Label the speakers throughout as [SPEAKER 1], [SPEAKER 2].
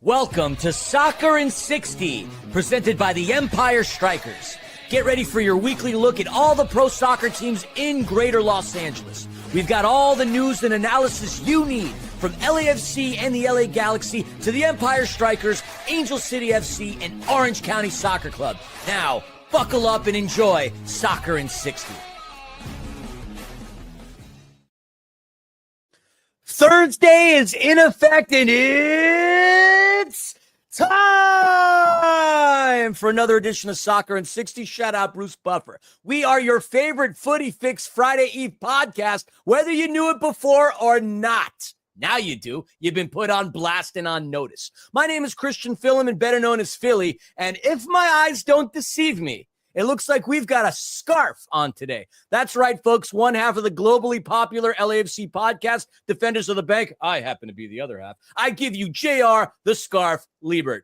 [SPEAKER 1] Welcome to Soccer in 60, presented by the Empire Strykers. Get ready for your weekly look at all the pro soccer teams in Greater Los Angeles. We've got all the news and analysis you need, from LAFC and the LA Galaxy to the Empire Strykers, Angel City FC, and Orange County Soccer Club. Now, buckle up and enjoy Soccer in 60. Thursday is in effect, and it's time for another edition of Soccer in 60. Shout out Bruce Buffer. We are your favorite Footy Fix Friday Eve podcast, whether you knew it before or not. Now you do. You've been put on blast and on notice. My name is Christian Philemon, better known as Philly, and if my eyes don't deceive me, it looks like we've got a scarf on today. That's right, folks. One half of the globally popular LAFC podcast, Defenders of the Bank. I happen to be the other half. I give you JR the Scarf Liebert.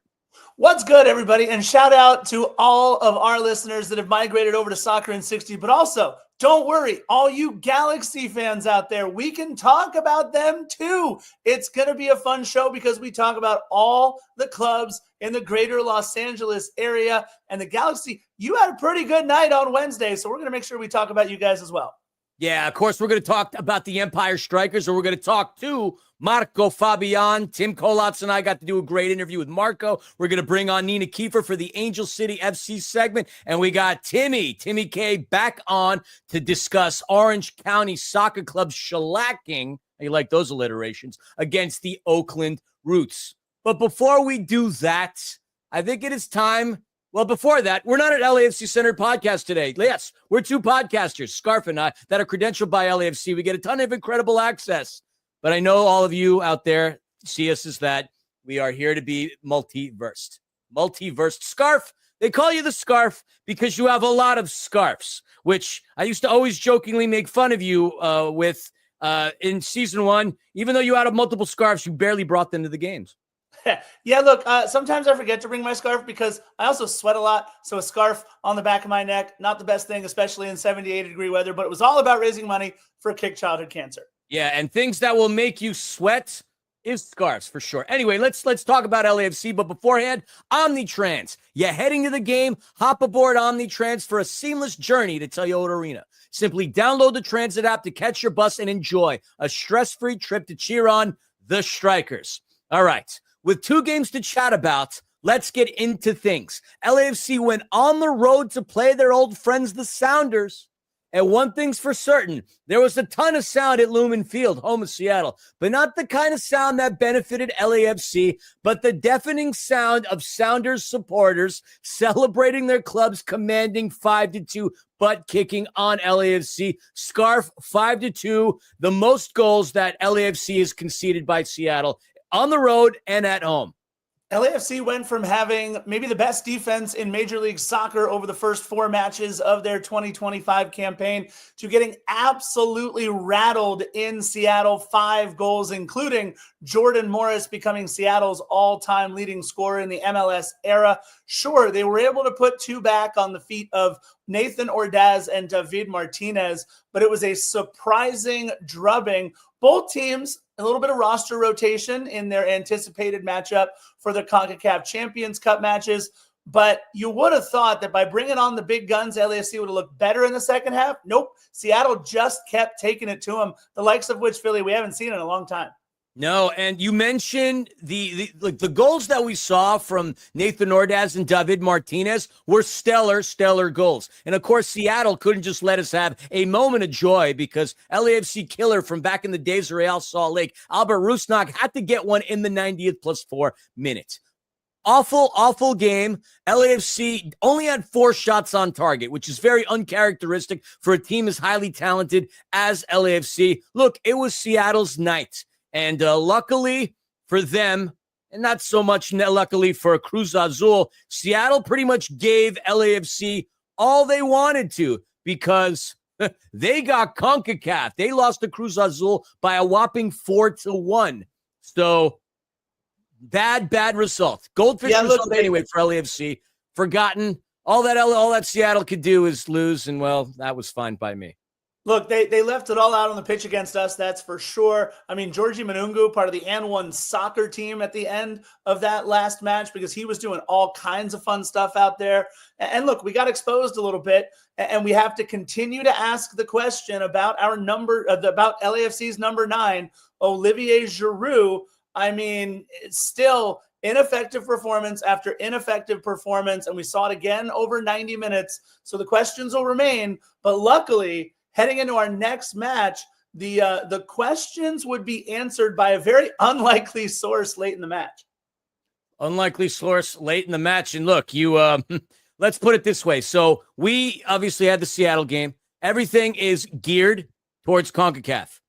[SPEAKER 2] What's good, everybody? And shout out to all of our listeners that have migrated over to Soccer in 60, but also, don't worry, all you Galaxy fans out there, we can talk about them too. It's going to be a fun show because we talk about all the clubs in the greater Los Angeles area. And the Galaxy, you had a pretty good night on Wednesday, so we're going to make sure we talk about you guys as well.
[SPEAKER 1] Yeah, of course, we're going to talk about the Empire Strykers, or we're going to talk to Marco Fabián. Tim Kolatz and I got to do a great interview with Marco. We're going to bring on Nina Kiefer for the Angel City FC segment. And we got Timmy K back on to discuss Orange County Soccer Club shellacking, you like those alliterations, against the Oakland Roots. But before we do that, I think it is time. Well, before that, we're not an LAFC-centered podcast today. Yes, we're two podcasters, Scarf and I, that are credentialed by LAFC. We get a ton of incredible access. But I know all of you out there see us as that. We are here to be multiversed. Multiversed Scarf. They call you the Scarf because you have a lot of scarves, which I used to always jokingly make fun of you with in season one. Even though you had multiple scarves, you barely brought them to the games.
[SPEAKER 2] Yeah, look, sometimes I forget to bring my scarf because I also sweat a lot. So a scarf on the back of my neck, not the best thing, especially in 78-degree weather, but it was all about raising money for Kick Childhood Cancer. Yeah,
[SPEAKER 1] and things that will make you sweat is scarves for sure. Anyway, let's talk about LAFC, but beforehand, Omnitrans. Yeah, heading to the game, hop aboard Omnitrans for a seamless journey to Toyota Arena. Simply download the Transit app to catch your bus and enjoy a stress-free trip to cheer on the Strikers. All right. With two games to chat about, let's get into things. LAFC went on the road to play their old friends, the Sounders. And one thing's for certain, there was a ton of sound at Lumen Field, home of Seattle, but not the kind of sound that benefited LAFC, but the deafening sound of Sounders supporters celebrating their club's commanding 5-2 butt kicking on LAFC. Scarf 5-2, the most goals that LAFC has conceded by Seattle on the road and at home.
[SPEAKER 2] LAFC went from having maybe the best defense in Major League Soccer over the first 4 matches of their 2025 campaign to getting absolutely rattled in Seattle. 5 goals, including Jordan Morris becoming Seattle's all-time leading scorer in the MLS era. Sure, they were able to put 2 back on the feet of Nathan Ordaz and David Martinez, but it was a surprising drubbing. Both teams, a little bit of roster rotation in their anticipated matchup for the CONCACAF Champions Cup matches. But you would have thought that by bringing on the big guns, LAFC would have looked better in the second half. Nope. Seattle just kept taking it to them, the likes of which, Philly, we haven't seen in a long time.
[SPEAKER 1] No, and you mentioned the goals that we saw from Nathan Ordaz and David Martinez were stellar goals. And, of course, Seattle couldn't just let us have a moment of joy because LAFC killer from back in the days of Real Salt Lake, Albert Rusnak, had to get one in the 90th +4 minute. Awful game. LAFC only had 4 shots on target, which is very uncharacteristic for a team as highly talented as LAFC. Look, it was Seattle's night. And luckily for them, and not so much luckily for Cruz Azul, Seattle pretty much gave LAFC all they wanted to because they got CONCACAF. They lost to Cruz Azul by a whopping 4-1. So bad result. Goldfish result anyway for LAFC. Forgotten. All that Seattle could do is lose, and well, that was fine by me.
[SPEAKER 2] Look, they left it all out on the pitch against us, that's for sure. I mean, Georgie Manungu, part of the N1 soccer team at the end of that last match, because he was doing all kinds of fun stuff out there. And look, we got exposed a little bit, and we have to continue to ask the question about about LAFC's number 9, Olivier Giroud. I mean, it's still ineffective performance after ineffective performance, and we saw it again over 90 minutes. So the questions will remain, but luckily, heading into our next match, the questions would be answered by a very unlikely source late in the match.
[SPEAKER 1] Unlikely source late in the match. And look, you let's put it this way. So we obviously had the Seattle game. Everything is geared towards CONCACAF.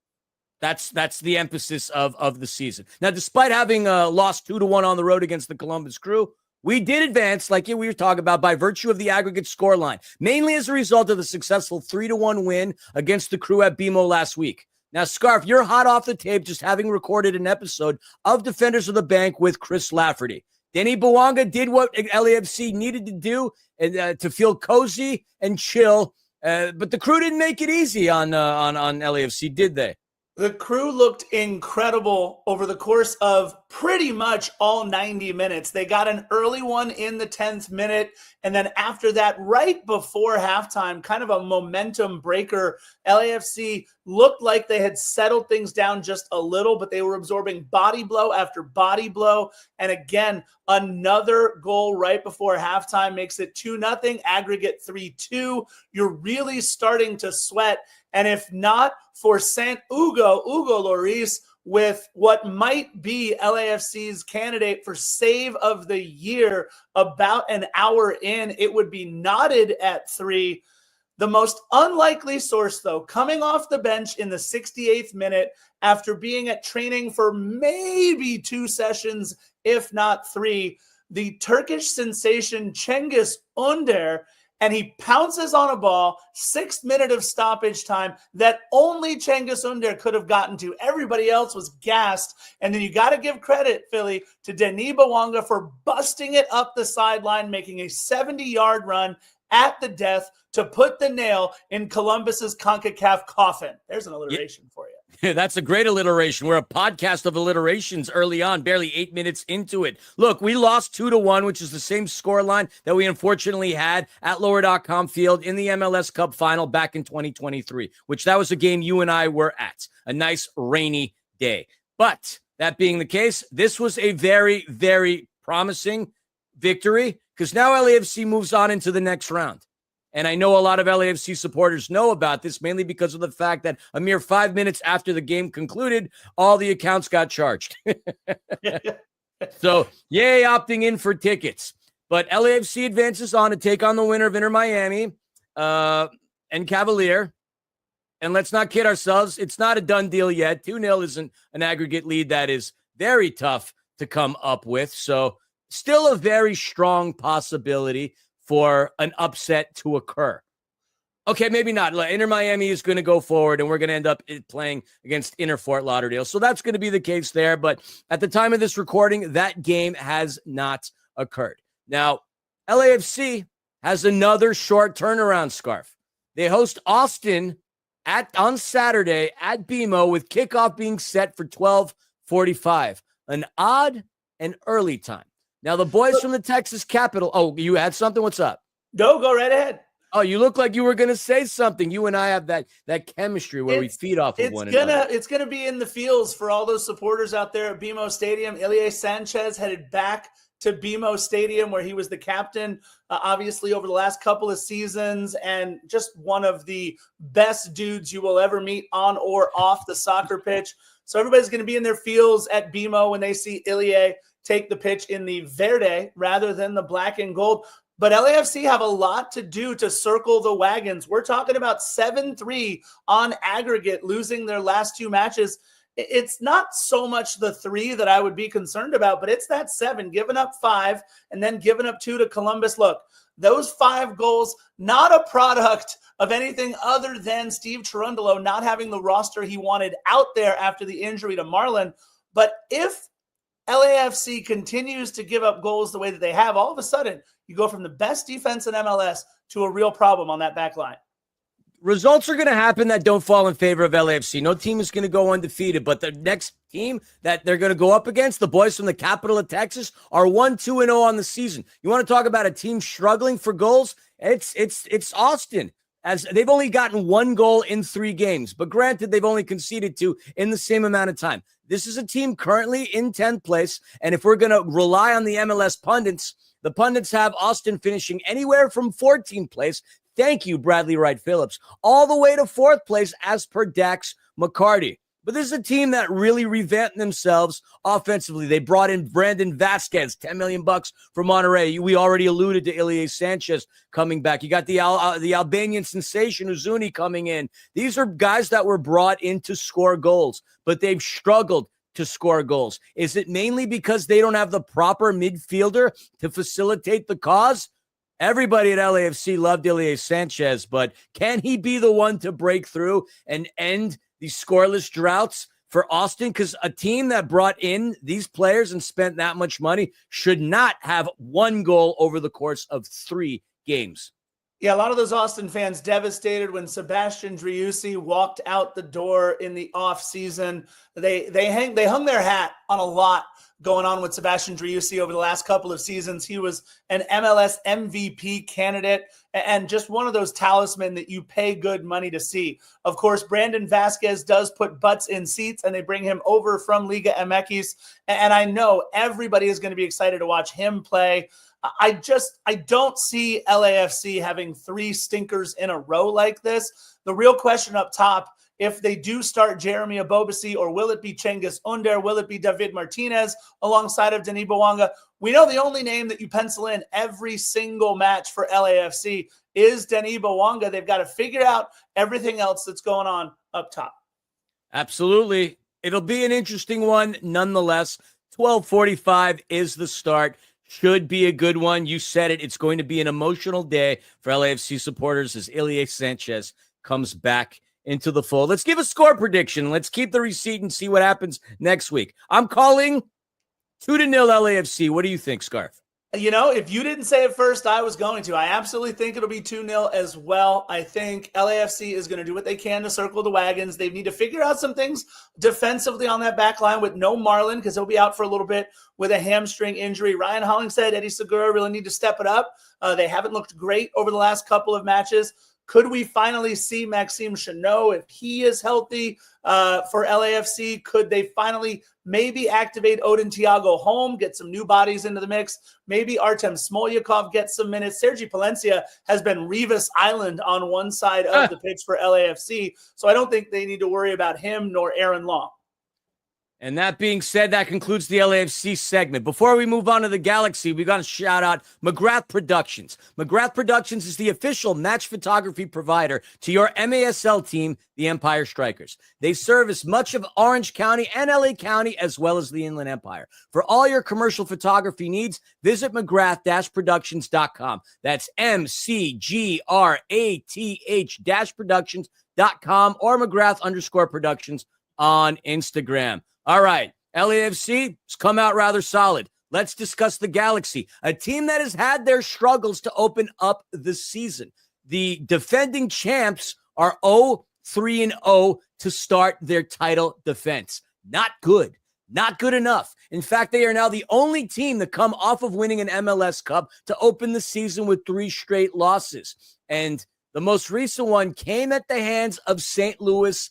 [SPEAKER 1] That's the emphasis of the season. Now, despite having lost 2-1 on the road against the Columbus Crew, we did advance, like we were talking about, by virtue of the aggregate scoreline, mainly as a result of the successful 3-1 win against the Crew at BMO last week. Now, Scarf, you're hot off the tape, just having recorded an episode of Defenders of the Bank with Chris Lafferty. Denny Bouanga did what LAFC needed to do to feel cozy and chill, but the Crew didn't make it easy on LAFC, did they?
[SPEAKER 2] The Crew looked incredible over the course of pretty much all 90 minutes. They got an early one in the 10th minute, and then after that, right before halftime, kind of a momentum breaker, LAFC looked like they had settled things down just a little, but they were absorbing body blow after body blow. And again, another goal right before halftime makes it 2-0, aggregate 3-2. You're really starting to sweat. And if not for Hugo Lloris, with what might be LAFC's candidate for save of the year about an hour in, it would be knotted at 3. The most unlikely source, though, coming off the bench in the 68th minute after being at training for maybe 2 sessions, if not 3, the Turkish sensation Cengiz Ünder, and he pounces on a ball, 6th minute of stoppage time that only Cengiz Ünder could have gotten to. Everybody else was gassed. And then you got to give credit, Philly, to Denny Bouanga for busting it up the sideline, making a 70-yard run at the death to put the nail in Columbus's CONCACAF coffin. There's an alliteration for you.
[SPEAKER 1] That's a great alliteration. We're a podcast of alliterations early on, barely 8 minutes into it. Look, we lost 2-1, which is the same scoreline that we unfortunately had at Lower.com Field in the MLS Cup final back in 2023, which that was a game you and I were at. A nice rainy day. But that being the case, this was a very, very promising victory because now LAFC moves on into the next round. And I know a lot of LAFC supporters know about this, mainly because of the fact that a mere 5 minutes after the game concluded, all the accounts got charged. So, yay, opting in for tickets. But LAFC advances on to take on the winner of Inter Miami and Cavalier. And let's not kid ourselves, it's not a done deal yet. 2-0 isn't an aggregate lead that is very tough to come up with. So, still a very strong possibility for an upset to occur. Okay, maybe not. Inter Miami is going to go forward, and we're going to end up playing against Inter Fort Lauderdale. So that's going to be the case there. But at the time of this recording, that game has not occurred. Now, LAFC has another short turnaround, Scarf. They host Austin on Saturday at BMO with kickoff being set for 12:45. An odd and early time. Now, the boys from the Texas Capitol. Oh, you had something? What's up?
[SPEAKER 2] No, go right ahead.
[SPEAKER 1] Oh, you look like you were going to say something. You and I have that chemistry where we feed off of one another.
[SPEAKER 2] It's going to be in the feels for all those supporters out there at BMO Stadium. Ilie Sanchez headed back to BMO Stadium where he was the captain, obviously, over the last couple of seasons, and just one of the best dudes you will ever meet on or off the soccer pitch. So everybody's going to be in their feels at BMO when they see Ilie take the pitch in the verde rather than the black and gold. But LAFC have a lot to do to circle the wagons. We're talking about 7-3 on aggregate, losing their last 2 matches. It's not so much the 3 that I would be concerned about, but it's that 7, giving up 5 and then giving up 2 to Columbus. Look, those 5 goals, not a product of anything other than Steve Cherundolo not having the roster he wanted out there after the injury to Marlon. But if LAFC continues to give up goals the way that they have, all of a sudden you go from the best defense in MLS to a real problem on that back line.
[SPEAKER 1] results are going to happen that don't fall in favor of LAFC. No team is going to go undefeated, but the next team that they're going to go up against, the boys from the capital of Texas, are 1-2-0 on the season. You want to talk about a team struggling for goals? It's Austin, as they've only gotten 1 goal in 3 games. But granted, they've only conceded 2 in the same amount of time. This is a team currently in 10th place, and if we're going to rely on the MLS pundits, the pundits have Austin finishing anywhere from 14th place. Thank you, Bradley Wright Phillips. All the way to 4th place as per Dax McCarty. But this is a team that really revamped themselves offensively. They brought in Brandon Vasquez, $10 million from Monterrey. We already alluded to Ilie Sanchez coming back. You got the Albanian sensation, Uzuni, coming in. These are guys that were brought in to score goals, but they've struggled to score goals. Is it mainly because they don't have the proper midfielder to facilitate the cause? Everybody at LAFC loved Ilie Sanchez, but can he be the one to break through and end these scoreless droughts for Austin? Because a team that brought in these players and spent that much money should not have 1 goal over the course of 3 games.
[SPEAKER 2] Yeah, a lot of those Austin fans devastated when Sebastian Driussi walked out the door in the offseason. They hung their hat on a lot going on with Sebastian Driussi over the last couple of seasons. He was an MLS MVP candidate and just one of those talisman that you pay good money to see. Of course, Brandon Vasquez does put butts in seats, and they bring him over from Liga MX. And I know everybody is going to be excited to watch him play. I don't see LAFC having 3 stinkers in a row like this. The real question up top, if they do start Jeremy Abobasi, or will it be Cengiz Under? Will it be David Martinez alongside of Denis Bouanga? We know the only name that you pencil in every single match for LAFC is Denis Bouanga. They've got to figure out everything else that's going on up top.
[SPEAKER 1] Absolutely. It'll be an interesting one nonetheless. 12:45 is the start. Should be a good one. You said it. It's going to be an emotional day for LAFC supporters as Ilie Sanchez comes back into the fold. Let's give a score prediction. Let's keep the receipt and see what happens next week. I'm calling 2-0 LAFC. What do you think, Scarf?
[SPEAKER 2] You know, if you didn't say it first, I was going to. I absolutely think it'll be 2-0 as well. I think LAFC is going to do what they can to circle the wagons. They need to figure out some things defensively on that back line with no Marlon, because he'll be out for a little bit with a hamstring injury. Ryan Hollingshead, Eddie Segura really need to step it up. They haven't looked great over the last couple of matches. Could we finally see Maxime Chanot if he is healthy for LAFC? Could they finally maybe activate Odin Thiago home, get some new bodies into the mix? Maybe Artem Smolyakov gets some minutes. Sergi Palencia has been Rivas Island on one side of the pitch for LAFC, so I don't think they need to worry about him nor Aaron Long.
[SPEAKER 1] And that being said, that concludes the LAFC segment. Before we move on to the Galaxy, we got to shout out McGrath Productions. McGrath Productions is the official match photography provider to your MASL team, the Empire Strykers. They service much of Orange County and LA County, as well as the Inland Empire. For all your commercial photography needs, visit McGrath-Productions.com. That's MCGRATH-Productions.com or McGrath_Productions on Instagram. All right, LAFC has come out rather solid. Let's discuss the Galaxy, a team that has had their struggles to open up the season. The defending champs are 0-3-0 to start their title defense. Not good. Not good enough. In fact, they are now the only team to come off of winning an MLS Cup to open the season with 3 straight losses. And the most recent one came at the hands of St. Louis.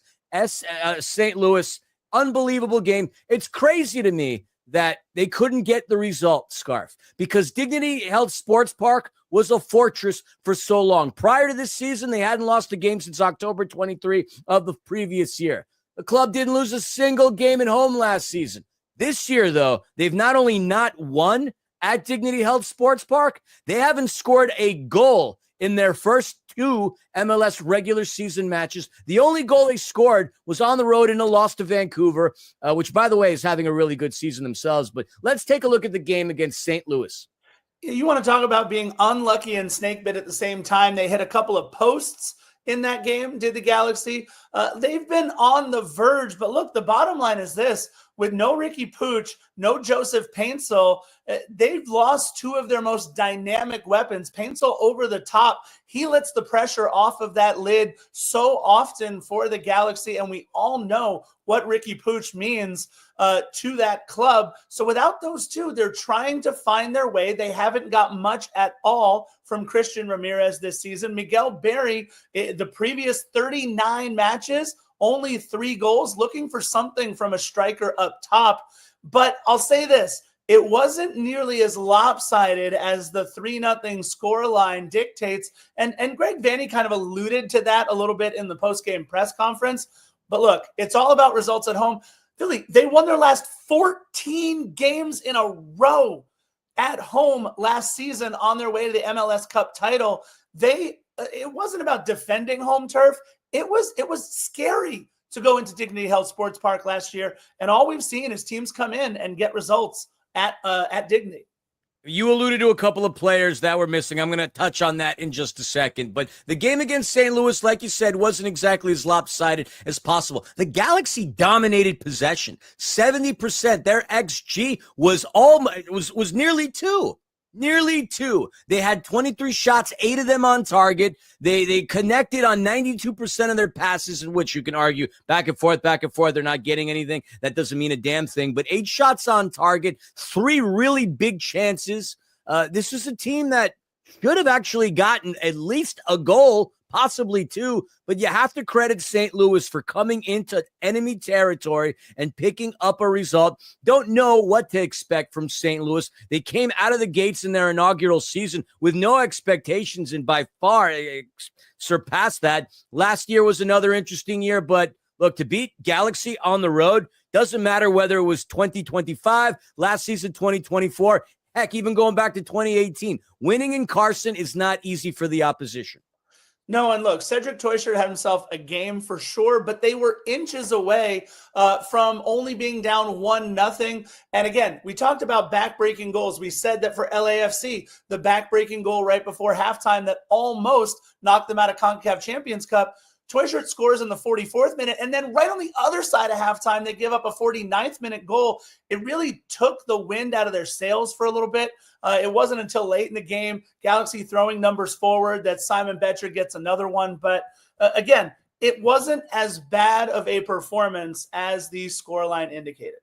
[SPEAKER 1] Unbelievable game. It's crazy to me that they couldn't get the result, Scarf, because Dignity Health Sports Park was a fortress for so long. Prior to this season, they hadn't lost a game since October 23 of the previous year. The club didn't lose a single game at home last season. This year, though, they've not only not won at Dignity Health Sports Park, they haven't scored a goal in their first 2 MLS regular season matches. The only goal they scored was on the road in a loss to Vancouver, which, by the way, is having a really good season themselves. But let's take a look at the game against St. Louis.
[SPEAKER 2] You want to talk about being unlucky and snakebit at the same time. They hit a couple of posts in that game, did the Galaxy. They've been on the verge. But look, the bottom line is this. with no Ricky Pooch, no Joseph Paintsel, they've lost two of their most dynamic weapons. Paintsel over the top. He lets the pressure off of that lid so often for the Galaxy, and we all know what Ricky Pooch means to that club. So without those two, they're trying to find their way. They haven't got much at all from Christian Ramirez this season. Miguel Berry, the previous 39 matches, only 3 goals, looking for something from a striker up top. But I'll say this, it wasn't nearly as lopsided as the 3-0 scoreline dictates. And Greg Vanney kind of alluded to that a little bit in the post-game press conference. But look, it's all about results at home. Philly, they won their last 14 games in a row at home last season on their way to the MLS Cup title. It wasn't about defending home turf. It was scary to go into Dignity Health Sports Park last year, and all we've seen is teams come in and get results at Dignity.
[SPEAKER 1] You alluded to a couple of players that were missing. I'm going to touch on that in just a second. But the game against St. Louis, like you said, wasn't exactly as lopsided as possible. The Galaxy dominated possession. 70%. Their XG was nearly 2. Nearly 2. They had 23 shots, 8 of them on target. They connected on 92% of their passes, in which you can argue back and forth. They're not getting anything. That doesn't mean a damn thing. But 8 shots on target, 3 really big chances. This is a team that should have actually gotten at least a goal, possibly 2, but you have to credit St. Louis for coming into enemy territory and picking up a result. Don't know what to expect from St. Louis. They came out of the gates in their inaugural season with no expectations and by far surpassed that. Last year was another interesting year, but look, to beat Galaxy on the road, doesn't matter whether it was 2025, last season 2024, heck, even going back to 2018, winning in Carson is not easy for the opposition.
[SPEAKER 2] No, and look, Cedric Teuchert had himself a game for sure, but they were inches away from only being down 1-0. And again, we talked about backbreaking goals. We said that for LAFC, the backbreaking goal right before halftime that almost knocked them out of CONCACAF Champions Cup, Teuchert scores in the 44th minute, and then right on the other side of halftime, they give up a 49th minute goal. It really took the wind out of their sails for a little bit. It wasn't until late in the game, Galaxy throwing numbers forward, that Simon Betcher gets another one. But again, it wasn't as bad of a performance as the scoreline indicated.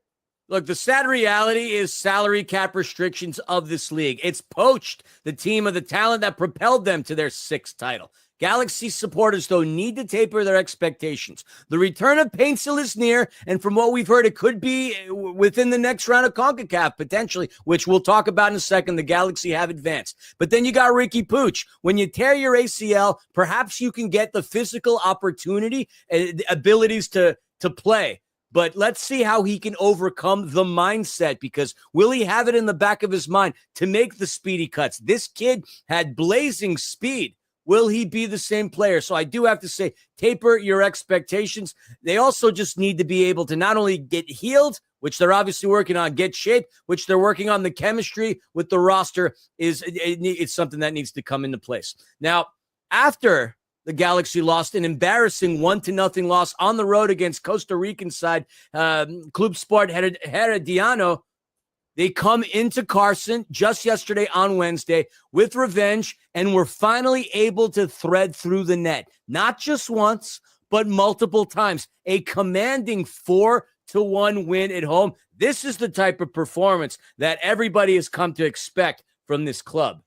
[SPEAKER 1] Look, the sad reality is salary cap restrictions of this league. It's poached the team of the talent that propelled them to their 6th title. Galaxy supporters, though, need to taper their expectations. The return of Paintsel is near, and from what we've heard, it could be within the next round of CONCACAF, potentially, which we'll talk about in a second. The Galaxy have advanced. But then you got Ricky Pooch. When you tear your ACL, perhaps you can get the physical opportunity, abilities to play. But let's see how he can overcome the mindset, because will he have it in the back of his mind to make the speedy cuts? This kid had blazing speed. Will he be the same player? So I do have to say, taper your expectations. They also just need to be able to not only get healed, which they're obviously working on, get shape, which they're working on. The chemistry with the roster it's something that needs to come into place. Now, after the Galaxy lost an embarrassing 1-0 loss on the road against Costa Rican side, Club Sport Herediano, they come into Carson just yesterday on Wednesday with revenge, and were finally able to thread through the net. Not just once, but multiple times. A commanding 4-1 win at home. This is the type of performance that everybody has come to expect from this club.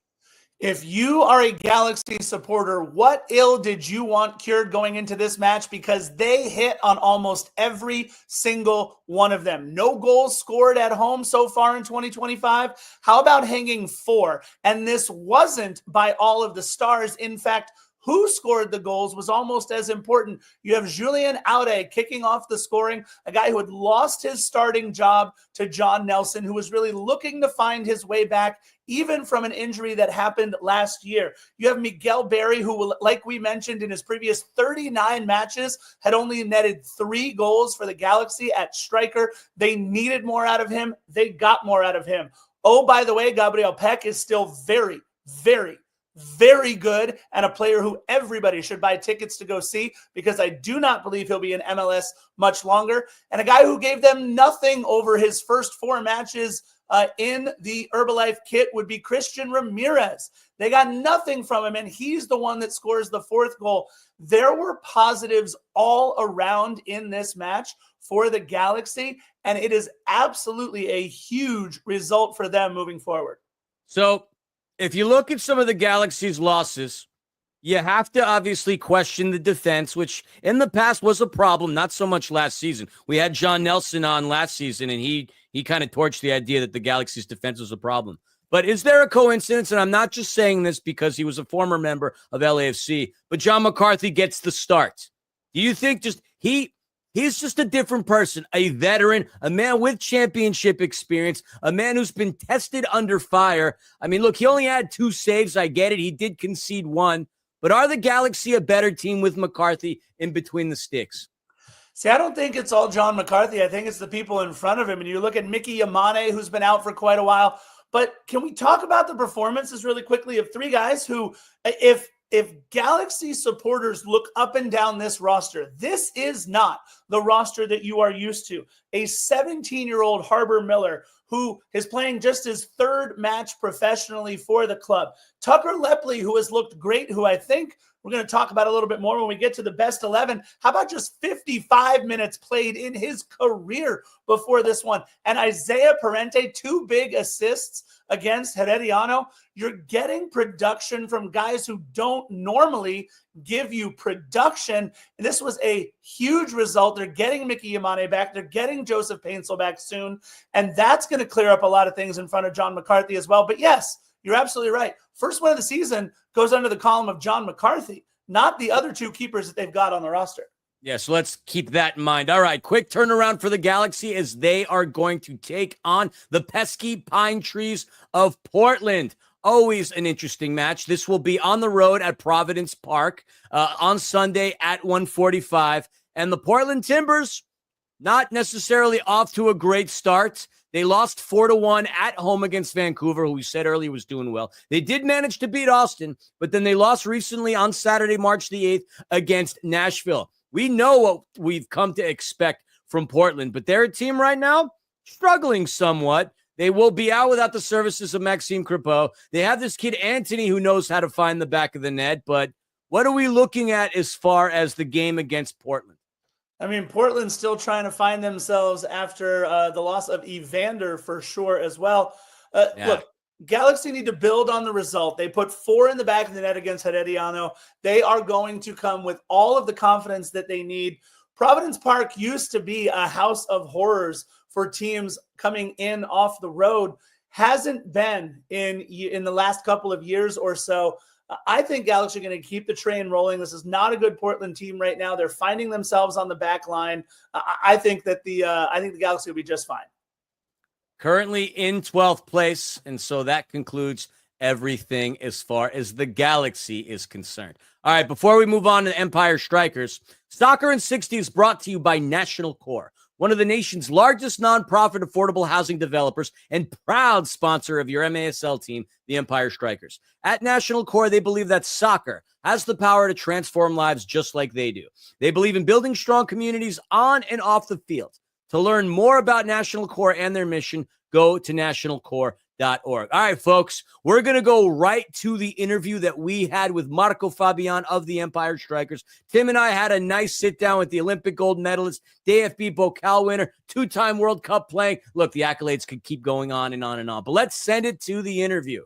[SPEAKER 2] If you are a Galaxy supporter, what ill did you want cured going into this match? Because they hit on almost every single one of them. No goals scored at home so far in 2025. How about hanging 4? And this wasn't by all of the stars. In fact, who scored the goals was almost as important. You have Julian Aude kicking off the scoring, a guy who had lost his starting job to John Nelson, who was really looking to find his way back, even from an injury that happened last year. You have Miguel Berry, who, like we mentioned in his previous 39 matches, had only netted 3 goals for the Galaxy at striker. They needed more out of him. They got more out of him. Oh, by the way, Gabriel Peck is still very, very very good, and a player who everybody should buy tickets to go see, because I do not believe he'll be in MLS much longer. And a guy who gave them nothing over his first 4 matches in the Herbalife kit would be Christian Ramirez. They got nothing from him, and he's the one that scores the 4th goal. There were positives all around in this match for the Galaxy, and it is absolutely a huge result for them moving forward.
[SPEAKER 1] So if you look at some of the Galaxy's losses, you have to obviously question the defense, which in the past was a problem, not so much last season. We had John Nelson on last season, and he kind of torched the idea that the Galaxy's defense was a problem. But is there a coincidence? And I'm not just saying this because he was a former member of LAFC, but John McCarthy gets the start. Do you think he's just a different person, a veteran, a man with championship experience, a man who's been tested under fire? I mean, look, he only had 2 saves. I get it. He did concede 1. But are the Galaxy a better team with McCarthy in between the sticks?
[SPEAKER 2] See, I don't think it's all John McCarthy. I think it's the people in front of him. And you look at Mickey Yamane, who's been out for quite a while. But can we talk about the performances really quickly of 3 guys who, if Galaxy supporters look up and down this roster, this is not the roster that you are used to. A 17-year-old Harbor Miller who is playing just his 3rd match professionally for the club. Tucker Lepley, who has looked great, who I think we're going to talk about a little bit more when we get to the best 11. How about just 55 minutes played in his career before this one? And Isaiah Parente, 2 big assists against Herediano. You're getting production from guys who don't normally give you production. And this was a huge result. They're getting Mickey Yamane back. They're getting Joseph Paintsel back soon. And that's going to clear up a lot of things in front of John McCarthy as well. But yes, you're absolutely right. First one of the season goes under the column of John McCarthy, not the other 2 keepers that they've got on the roster.
[SPEAKER 1] Yeah, so let's keep that in mind. All right, quick turnaround for the Galaxy as they are going to take on the pesky Pine Trees of Portland. Always an interesting match. This will be on the road at Providence Park on Sunday at 1:45. And the Portland Timbers, not necessarily off to a great start. They lost 4-1 at home against Vancouver, who we said earlier was doing well. They did manage to beat Austin, but then they lost recently on Saturday, March the 8th against Nashville. We know what we've come to expect from Portland, but they're a team right now struggling somewhat. They will be out without the services of Maxime Crepeau. They have this kid, Anthony, who knows how to find the back of the net, but what are we looking at as far as the game against Portland?
[SPEAKER 2] I mean, Portland's still trying to find themselves after the loss of Evander for sure as well. Look, Galaxy need to build on the result. They put 4 in the back of the net against Herediano. They are going to come with all of the confidence that they need. Providence Park used to be a house of horrors for teams coming in off the road. Hasn't been in the last couple of years or so. I think Galaxy are going to keep the train rolling. This is not a good Portland team right now. They're finding themselves on the back line. I think that the Galaxy will be just fine.
[SPEAKER 1] Currently in 12th place, and so that concludes everything as far as the Galaxy is concerned. All right, before we move on to the Empire Strikers, Soccer in 60 is brought to you by National Core, one of the nation's largest nonprofit affordable housing developers and proud sponsor of your MASL team, the Empire Strykers. At National Core, they believe that soccer has the power to transform lives just like they do. They believe in building strong communities on and off the field. To learn more about National Core and their mission, go to nationalcore.org. All right, folks, we're going to go right to the interview that we had with Marco Fabián of the Empire Strykers. Tim and I had a nice sit down with the Olympic gold medalist, DFB Bocal winner, 2-time World Cup playing. Look, the accolades could keep going on and on and on, but let's send it to the interview.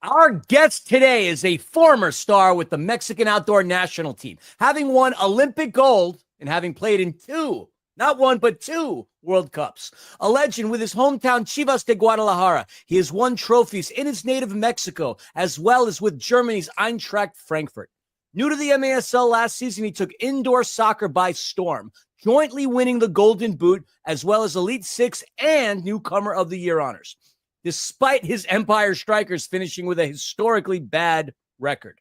[SPEAKER 1] Our guest today is a former star with the Mexican outdoor national team, having won Olympic gold and having played in 2, not 1, but 2 World Cups. A legend with his hometown Chivas de Guadalajara, he has won trophies in his native Mexico, as well as with Germany's Eintracht Frankfurt. New to the MASL last season, he took indoor soccer by storm, jointly winning the Golden Boot, as well as Elite Six and Newcomer of the Year honors, despite his Empire Strykers finishing with a historically bad record.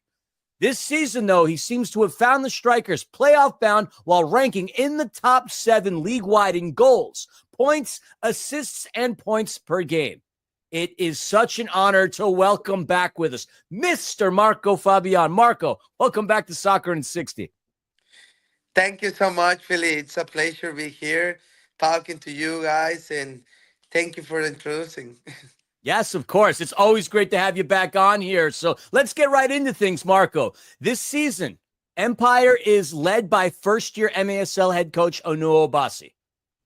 [SPEAKER 1] This season, though, he seems to have found the Strikers playoff bound while ranking in the top 7 league-wide in goals, points, assists, and points per game. It is such an honor to welcome back with us Mr. Marco Fabián. Marco, welcome back to Soccer in 60.
[SPEAKER 3] Thank you so much, Philly. It's a pleasure to be here talking to you guys, and thank you for introducing.
[SPEAKER 1] Yes, of course. It's always great to have you back on here. So let's get right into things, Marco. This season, Empire is led by first-year MASL head coach Onua Obasi.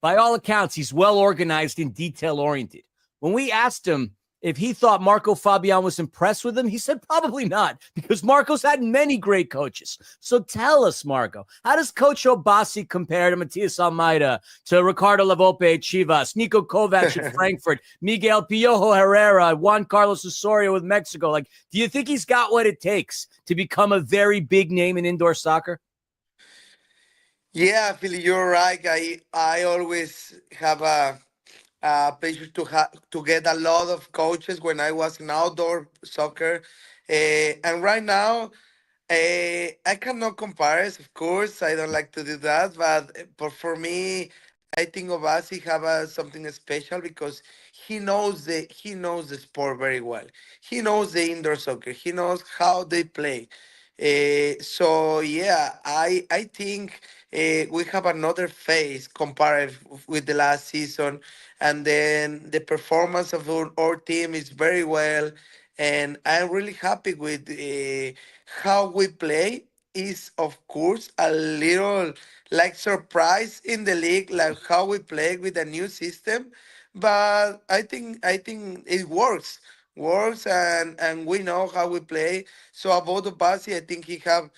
[SPEAKER 1] By all accounts, he's well organized and detail-oriented. When we asked him if he thought Marco Fabián was impressed with him, he said probably not, because Marco's had many great coaches. So tell us, Marco, how does Coach Obasi compare to Matias Almeida, to Ricardo Lavolpe at Chivas, Nico Kovac at Frankfurt, Miguel Piojo Herrera, Juan Carlos Osorio with Mexico? Like, do you think he's got what it takes to become a very big name in indoor soccer?
[SPEAKER 3] Yeah, Philly, you're right. I always have a pleasure to get a lot of coaches when I was in outdoor soccer, and right now I cannot compare it, of course. I don't like to do that, but for me, I think Obasi have something special because he knows the sport very well. He knows the indoor soccer. He knows how they play. So yeah, I think we have another phase compared with the last season, and then the performance of our team is very well, and I'm really happy with how we play. Is of course a little like surprise in the league, like how we play with a new system, but I think it works, and we know how we play. So about Obasi, I think he don't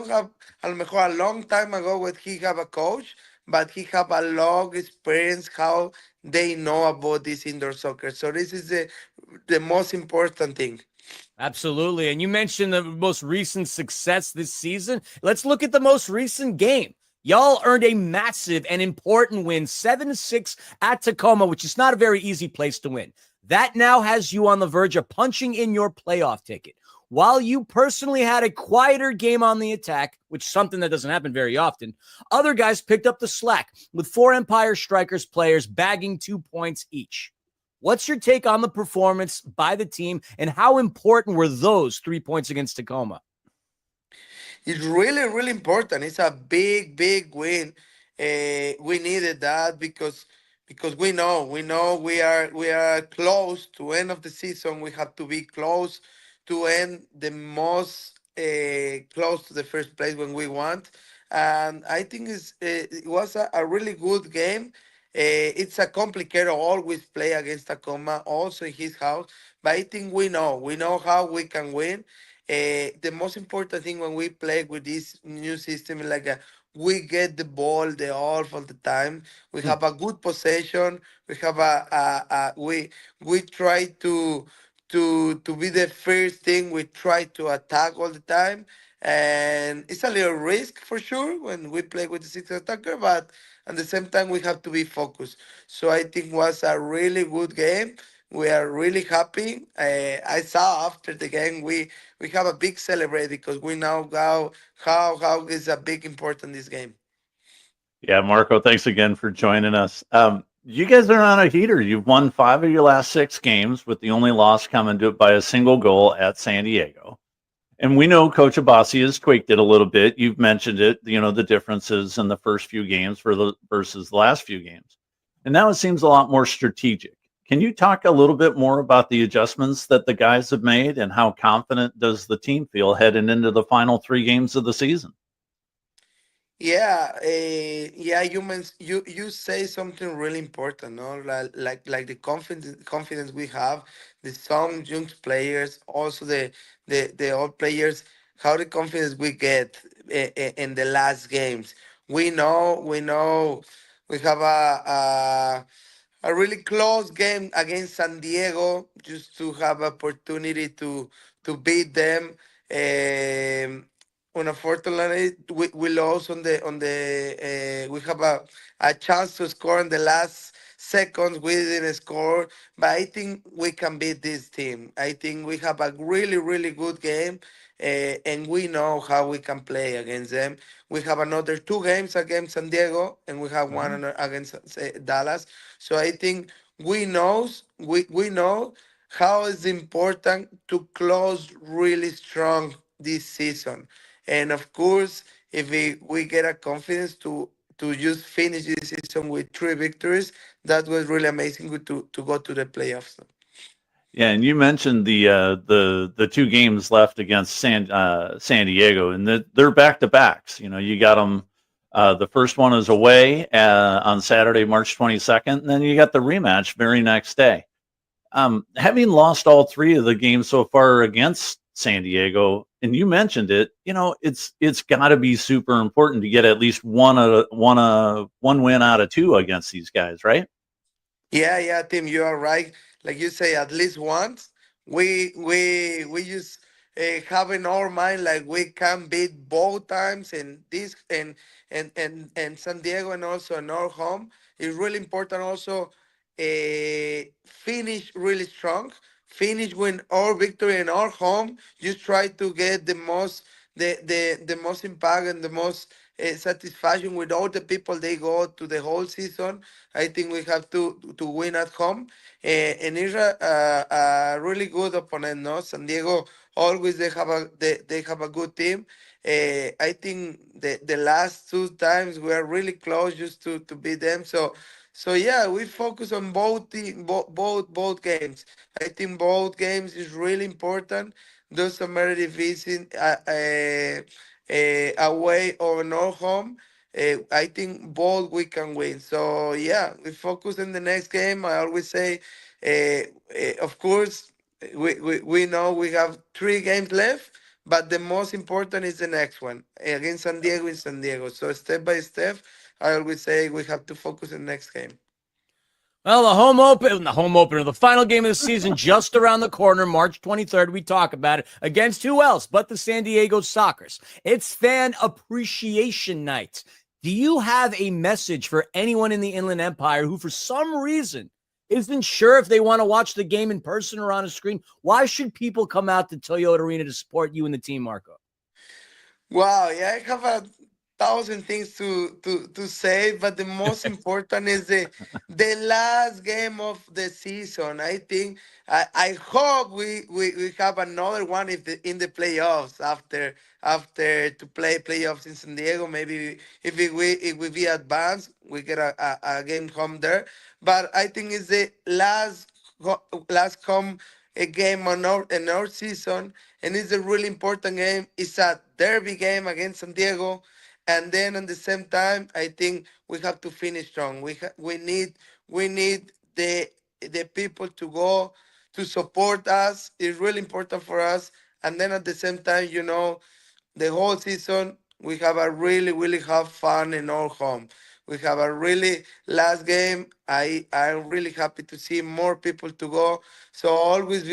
[SPEAKER 3] have a lo mejor a long time ago when he have a coach, but he have a long experience how they know about this indoor soccer. So this is the most important thing.
[SPEAKER 1] Absolutely. And you mentioned the most recent success this season. Let's look at the most recent game. Y'all earned a massive and important win, 7-6 at Tacoma, which is not a very easy place to win. That now has you on the verge of punching in your playoff ticket. While you personally had a quieter game on the attack, which is something that doesn't happen very often, other guys picked up the slack with 4 Empire Strikers players bagging 2 points each. What's your take on the performance by the team, and how important were those 3 points against Tacoma?
[SPEAKER 3] It's really, really important. It's a big win. We needed that because we know we are close to end of the season. We have to be close to end the most close to the first place when we want. And I think it was a really good game. It's a complicated always play against Tacoma, also in his house. But I think we know how we can win. The most important thing when we play with this new system is like we get the ball the all the time. We have a good possession. We have we try to be the first thing. We try to attack all the time, and it's a little risk for sure when we play with the six attacker. But at the same time, we have to be focused. So I think was a really good game. We are really happy. I saw after the game we have a big celebrate because we know how is a big important this game.
[SPEAKER 4] Yeah, Marco, thanks again for joining us. You guys are on a heater. You've won 5 of your last 6 games, with the only loss coming to by a single goal at San Diego. And we know Coach Abasi has tweaked it a little bit. You've mentioned it, the differences in the first few games versus the last few games. And now it seems a lot more strategic. Can you talk a little bit more about the adjustments that the guys have made, and how confident does the team feel heading into the final 3 games of the season?
[SPEAKER 3] Yeah, yeah. You say something really important, no? Like the confidence we have, the some young players, also the old players, how the confidence we get in the last games. We know, we have a really close game against San Diego, just to have opportunity to beat them. Um, Unfortunately, we lost on the we have a chance to score in the last seconds. We didn't score, but I think we can beat this team. I think we have a really good game, and we know how we can play against them. We have another 2 games against San Diego, and we have one against Dallas. So I think we know how it's important to close really strong this season. And of course, if we get a confidence to just finish this season with 3 victories, that was really amazing to go to the playoffs.
[SPEAKER 4] Yeah, and you mentioned the 2 games left against San Diego, and they're back to backs. You know, you got them. The first one is away on Saturday, March 22nd, and then you got the rematch very next day. Having lost all 3 of the games so far against San Diego, and you mentioned it, you know, it's got to be super important to get at least one win out of 2 against these guys, right?
[SPEAKER 3] Yeah, Tim, you are right. Like you say, at least once we just have in our mind like we can beat both times, and this and San Diego, and also in our home. It's really important also finish really strong, finish with our victory in our home. Just try to get the most impact and the most satisfaction with all the people they go to the whole season. I think we have to win at home, and it's a really good opponent. No, San Diego always they have a good team. I think the last 2 times we are really close just to beat them. So yeah, we focus on both games. I think both games is really important. Doesn't matter if it's away or no home. I think both we can win. So yeah, we focus on the next game. I always say, of course, we know we have 3 games left, but the most important is the next one against San Diego in San Diego. So step by step, I always say we have to focus on the next game.
[SPEAKER 1] Well, the final game of the season just around the corner, March 23rd. We talk about it against who else but the San Diego Sockers. It's Fan Appreciation Night. Do you have a message for anyone in the Inland Empire who, for some reason, isn't sure if they want to watch the game in person or on a screen? Why should people come out to Toyota Arena to support you and the team, Marco?
[SPEAKER 3] Wow, yeah, I have 1,000 things to say, but the most important is the last game of the season. I think I hope we have another one in the playoffs after to play playoffs in San Diego. Maybe if we be advanced, we get a game home there. But I think it's the last home a game in our season, and it's a really important game. It's a derby game against San Diego, and then at the same time, I think we have to finish strong. We need the people to go to support us. It's really important for us, and then at the same time, the whole season we have a really have fun in our home. We have a really last game. I'm really happy to see more people to go. So always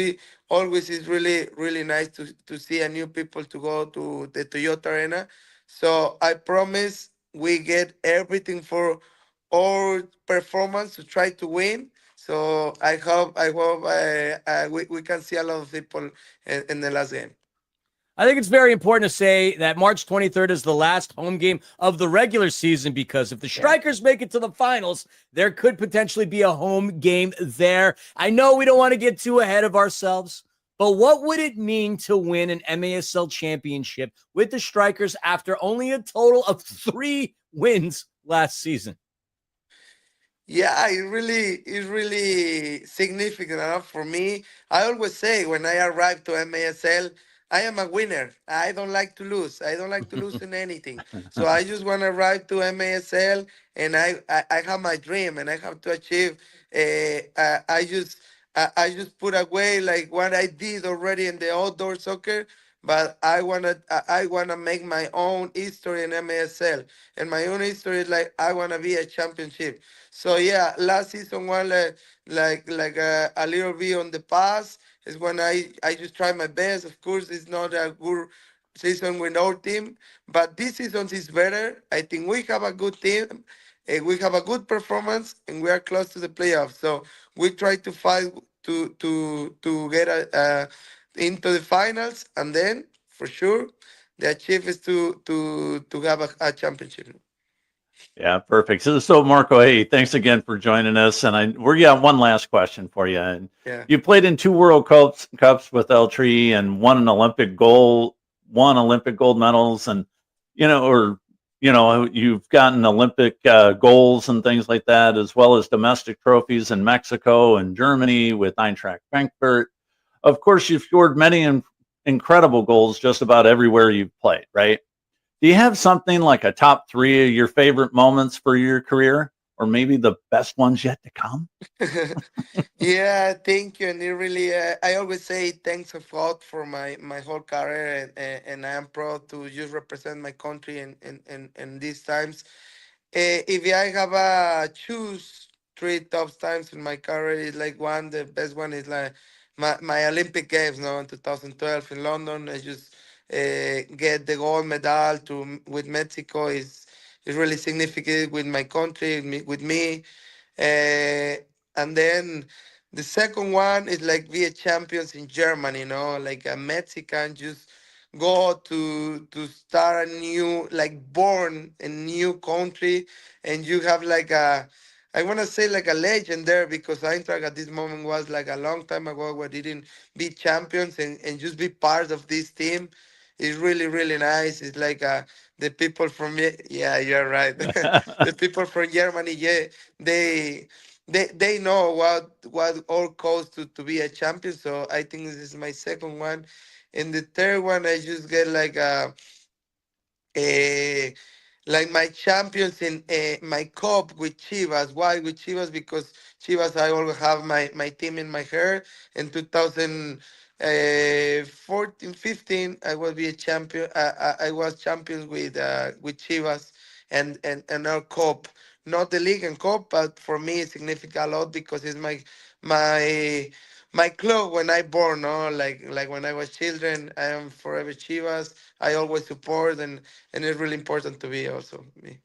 [SPEAKER 3] is really nice to see a new people to go to the Toyota Arena. So I promise we get everything for our performance to try to win. So I hope we can see a lot of people in the last game.
[SPEAKER 1] I think it's very important to say that March 23rd is the last home game of the regular season, because if the Strikers make it to the finals, there could potentially be a home game there. I know we don't want to get too ahead of ourselves, but what would it mean to win an MASL championship with the Strikers after only a total of 3 wins last season?
[SPEAKER 3] Yeah, it really significant enough for me. I always say when I arrive to MASL, I am a winner. I don't like to lose. I don't like to lose in anything. So I just want to arrive to MASL, and I have my dream, and I have to achieve. I just put away like what I did already in the outdoor soccer, but I wanna make my own history in MASL, and my own history is like I wanna be a championship. So yeah, last season was like a little bit on the past. Is when I just try my best. Of course, it's not a good season with our team, but this season is better. I think we have a good team. We have a good performance, and we are close to the playoffs. So we try to fight to get into the finals, and then for sure the achieve is to have a championship.
[SPEAKER 4] Yeah, perfect. So Marco, hey, thanks again for joining us. And we got one last question for you. And
[SPEAKER 3] Yeah.
[SPEAKER 4] you played in 2 World Cups with El Tri and won Olympic gold medals, and you've gotten Olympic goals and things like that, as well as domestic trophies in Mexico and Germany with Eintracht Frankfurt. Of course, you've scored many incredible goals just about everywhere you've played, right? Do you have something like a top 3 of your favorite moments for your career, or maybe the best ones yet to come?
[SPEAKER 3] Yeah, thank you. And it really, I always say thanks a lot for my whole career, and I am proud to just represent my country in these times. If I have a choose 3 top times in my career, it's like the best one is like my Olympic Games, no, in 2012 in London. I just get the gold medal with Mexico is really significant with my country, with me. And then the second one is like be a champions in Germany, like a Mexican just go to start a new, like born a new country, and you have like I want to say like a legend there, because Eintracht at this moment was like a long time ago where they didn't be champions, and just be part of this team is really, really nice. It's like the people from, yeah, you're right. The people from Germany, yeah, they they know what all costs to be a champion. So I think this is my second one. And the third one, I just get a like my champions in my cup with Chivas. Why with Chivas? Because Chivas, I always have my team in my hair. In 2014, 15, I will be a champion. I was champion with Chivas and our cup. Not the league and cup, but for me it significant a lot, because it's my my club when I born. No, like when I was children, I am forever Chivas. I always support, and it's really important to be also me.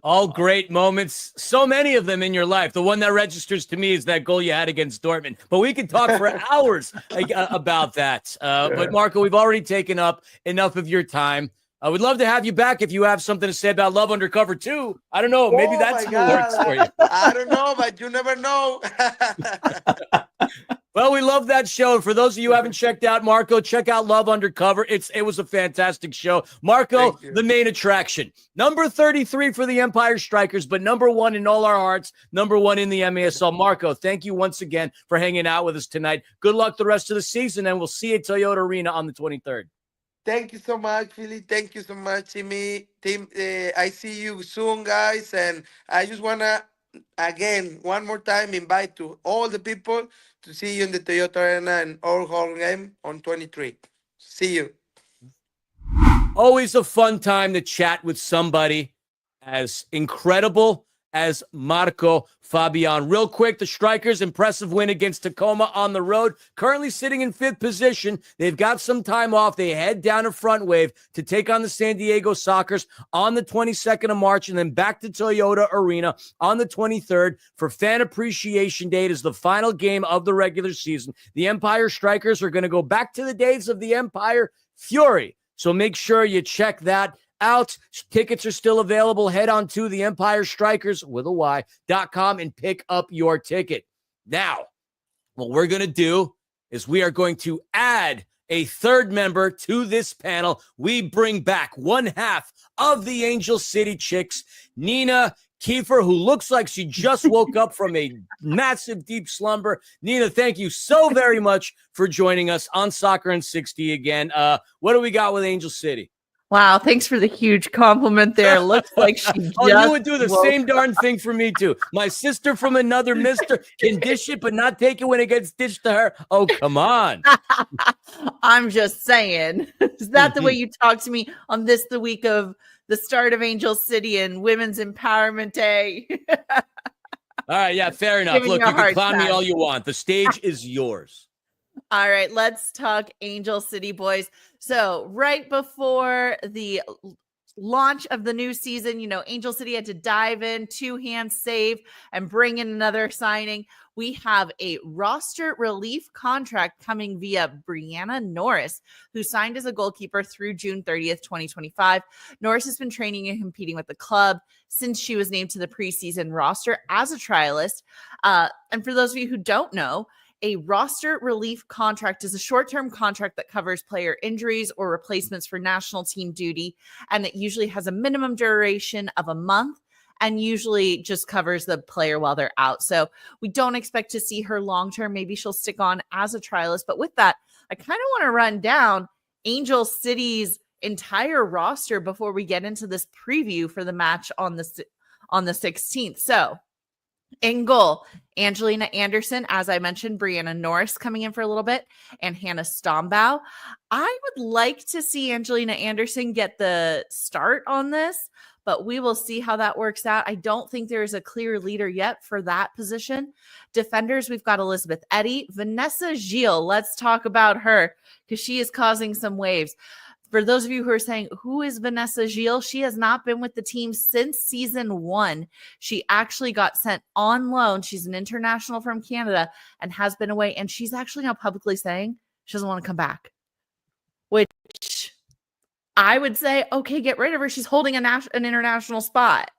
[SPEAKER 1] All great moments, so many of them in your life. The one that registers to me is that goal you had against Dortmund. But we could talk for hours about that. But Marco, we've already taken up enough of your time. I would love to have you back if you have something to say about Love Undercover too. I don't know. Maybe that's in the works for you.
[SPEAKER 3] I don't know, but you never know.
[SPEAKER 1] Well, we love that show. For those of you who haven't checked out Marco, check out Love Undercover. It was a fantastic show. Marco, the main attraction. Number 33 for the Empire Strykers, but number 1 in all our hearts, number 1 in the MASL. Marco, thank you once again for hanging out with us tonight. Good luck the rest of the season, and we'll see you at Toyota Arena on the 23rd.
[SPEAKER 3] Thank you so much, Philly. Thank you so much, Timmy. Team, I see you soon, guys. And I just want to, again, one more time, invite to all the people to see you in the Toyota Arena and our home game on 23. See you.
[SPEAKER 1] Always a fun time to chat with somebody as incredible as Marco Fabián. Real quick, the Strikers, impressive win against Tacoma on the road. Currently sitting in 5th position. They've got some time off. They head down to Front Wave to take on the San Diego Sockers on the 22nd of March, and then back to Toyota Arena on the 23rd for Fan Appreciation Day. It is the final game of the regular season. The Empire Strykers are going to go back to the days of the Empire Fury. So make sure you check that out. Tickets are still available. Head on to the Empire Strykers with a Y.com and pick up your ticket. Now, what we're going to do is we are going to add a third member to this panel. We bring back one half of the Angel City Chicks, Nina Kiefer, who looks like she just woke up from a massive deep slumber. Nina, thank you so very much for joining us on Soccer and 60 again. What do we got with Angel City?
[SPEAKER 5] Wow, thanks for the huge compliment there. Looks like she just
[SPEAKER 1] you would do the same darn thing for me too. My sister from another mister can dish it, but not take it when it gets dished to her. Oh, come on.
[SPEAKER 5] I'm just saying. Is that the way you talk to me on the week of the start of Angel City and Women's Empowerment Day?
[SPEAKER 1] All right, yeah, fair enough. Look, you can clown me all you want. The stage is yours.
[SPEAKER 5] All right, let's talk Angel City, boys. So right before the launch of the new season, Angel City had to dive in, two-hand save, and bring in another signing. We have a roster relief contract coming via Brianna Norris, who signed as a goalkeeper through June 30th, 2025. Norris has been training and competing with the club since she was named to the preseason roster as a trialist. And for those of you who don't know, a roster relief contract is a short-term contract that covers player injuries or replacements for national team duty, and it usually has a minimum duration of a month and usually just covers the player while they're out. So we don't expect to see her long-term. Maybe she'll stick on as a trialist. But with that, I kind of want to run down Angel City's entire roster before we get into this preview for the match on the 16th. So in goal, Angelina Anderson, as I mentioned, Brianna Norris coming in for a little bit, and Hannah Stombaugh. I would like to see Angelina Anderson get the start on this, but we will see how that works out. I don't think there's a clear leader yet for that position. Defenders, we've got Elizabeth Eddy. Vanessa Gilles, let's talk about her because she is causing some waves. For those of you who are saying, who is Vanessa Gilles? She has not been with the team since season 1. She actually got sent on loan. She's an international from Canada and has been away. And she's actually now publicly saying she doesn't want to come back, which I would say, okay, get rid of her. She's holding an international spot.